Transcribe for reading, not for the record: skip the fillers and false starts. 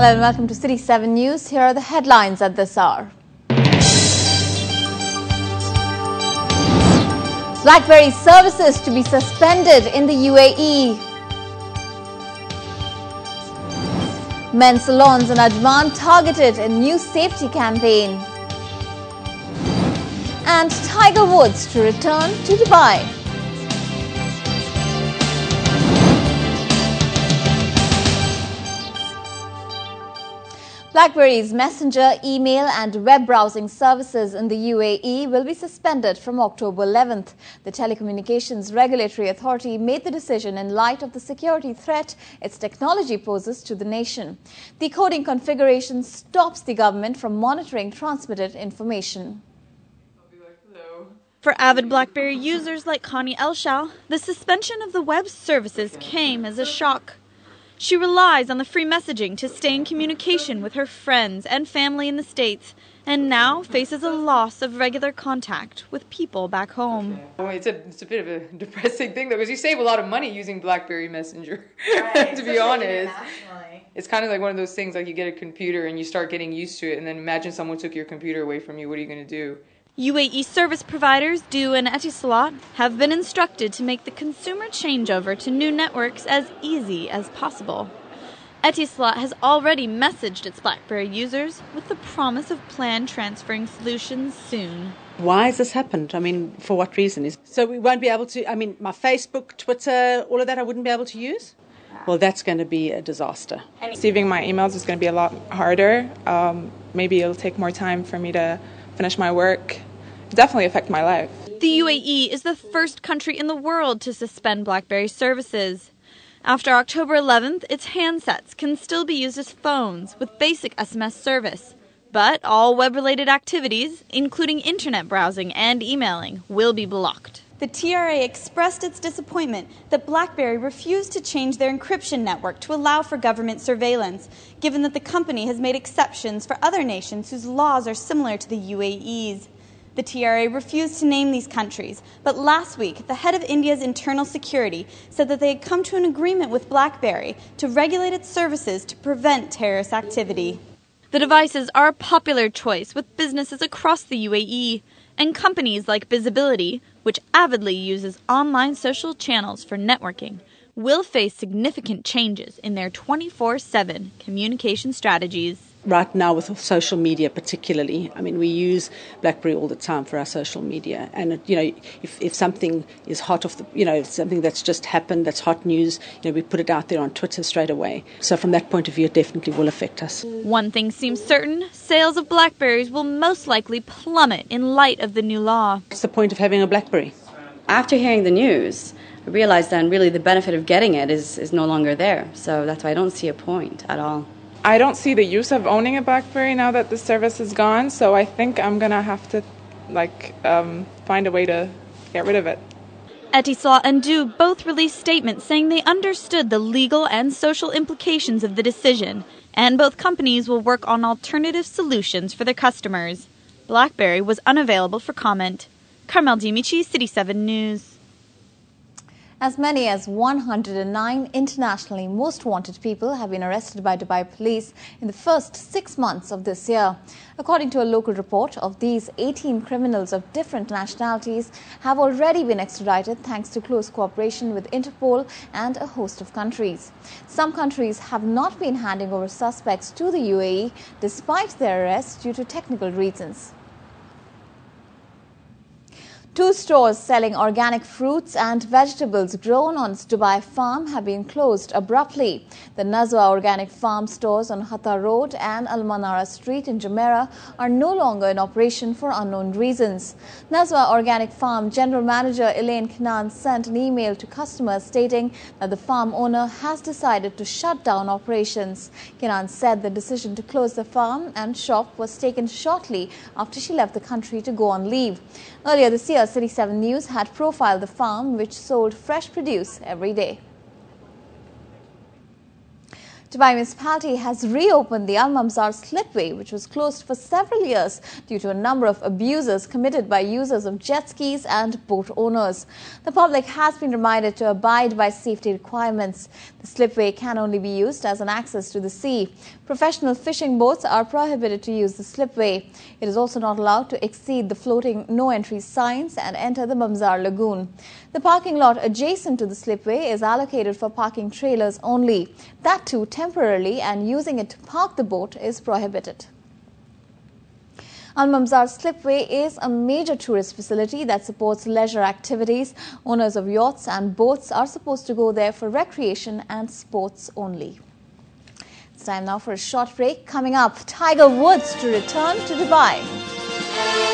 Hello and welcome to City 7 News. Here are the headlines at this hour. Blackberry services to be suspended in the UAE. Men's salons in Ajman targeted in new safety campaign. And Tiger Woods to return to Dubai. Blackberry's messenger, email and web browsing services in the UAE will be suspended from October 11th. The Telecommunications Regulatory Authority made the decision in light of the security threat its technology poses to the nation. The coding configuration stops the government from monitoring transmitted information. For avid Blackberry users like Connie Elshao, the suspension of the web services came as a shock. She relies on the free messaging to stay in communication with her friends and family in the States, and now faces a loss of regular contact with people back home. It's a bit of a depressing thing, though, because you save a lot of money using BlackBerry Messenger, right, to be honest. It's kind of like one of those things, like you get a computer and you start getting used to it, and then imagine someone took your computer away from you. What are you going to do? UAE service providers Du and Etisalat have been instructed to make the consumer changeover to new networks as easy as possible. Etisalat has already messaged its BlackBerry users with the promise of plan transferring solutions soon. Why has this happened? I mean, for what reason? So we won't be able to, my Facebook, Twitter, all of that I wouldn't be able to use? Well, that's going to be a disaster. Receiving my emails is going to be a lot harder. Maybe it'll take more time for me to finish my work. It definitely affect my life. The UAE is the first country in the world to suspend BlackBerry services. After October 11th, its handsets can still be used as phones with basic SMS service. But all web-related activities, including internet browsing and emailing, will be blocked. The TRA expressed its disappointment that BlackBerry refused to change their encryption network to allow for government surveillance, given that the company has made exceptions for other nations whose laws are similar to the UAE's. The TRA refused to name these countries, but last week, the head of India's internal security said that they had come to an agreement with BlackBerry to regulate its services to prevent terrorist activity. The devices are a popular choice with businesses across the UAE, and companies like Visibility, which avidly uses online social channels for networking, will face significant changes in their 24/7 communication strategies. Right now with social media particularly, we use BlackBerry all the time for our social media. And, if something is hot off something that's just happened, that's hot news, we put it out there on Twitter straight away. So from that point of view, it definitely will affect us. One thing seems certain, sales of BlackBerries will most likely plummet in light of the new law. What's the point of having a BlackBerry? After hearing the news, I realized then really the benefit of getting it is no longer there. So that's why I don't see a point at all. I don't see the use of owning a BlackBerry now that the service is gone, so I think I'm going to have to find a way to get rid of it. Etisalat and Du both released statements saying they understood the legal and social implications of the decision, and both companies will work on alternative solutions for their customers. BlackBerry was unavailable for comment. Carmel Dimichi, City 7 News. As many as 109 internationally most wanted people have been arrested by Dubai police in the first 6 months of this year. According to a local report, of these, 18 criminals of different nationalities have already been extradited thanks to close cooperation with Interpol and a host of countries. Some countries have not been handing over suspects to the UAE despite their arrests due to technical reasons. 2 stores selling organic fruits and vegetables grown on Dubai farm have been closed abruptly. The Nazwa Organic Farm stores on Hatta Road and Al Manara Street in Jumeirah are no longer in operation for unknown reasons. Nazwa Organic Farm General Manager Elaine Kinan sent an email to customers stating that the farm owner has decided to shut down operations. Kinan said the decision to close the farm and shop was taken shortly after she left the country to go on leave. Earlier this year, City 7 News had profiled the farm, which sold fresh produce every day. Dubai municipality has reopened the Al Mamzar Slipway, which was closed for several years due to a number of abuses committed by users of jet skis and boat owners. The public has been reminded to abide by safety requirements. The slipway can only be used as an access to the sea. Professional fishing boats are prohibited to use the slipway. It is also not allowed to exceed the floating no-entry signs and enter the Mamzar Lagoon. The parking lot adjacent to the slipway is allocated for parking trailers only. That too temporarily, and using it to park the boat is prohibited. Al Mamzar Slipway is a major tourist facility that supports leisure activities. Owners of yachts and boats are supposed to go there for recreation and sports only. It's time now for a short break. Coming up, Tiger Woods to return to Dubai.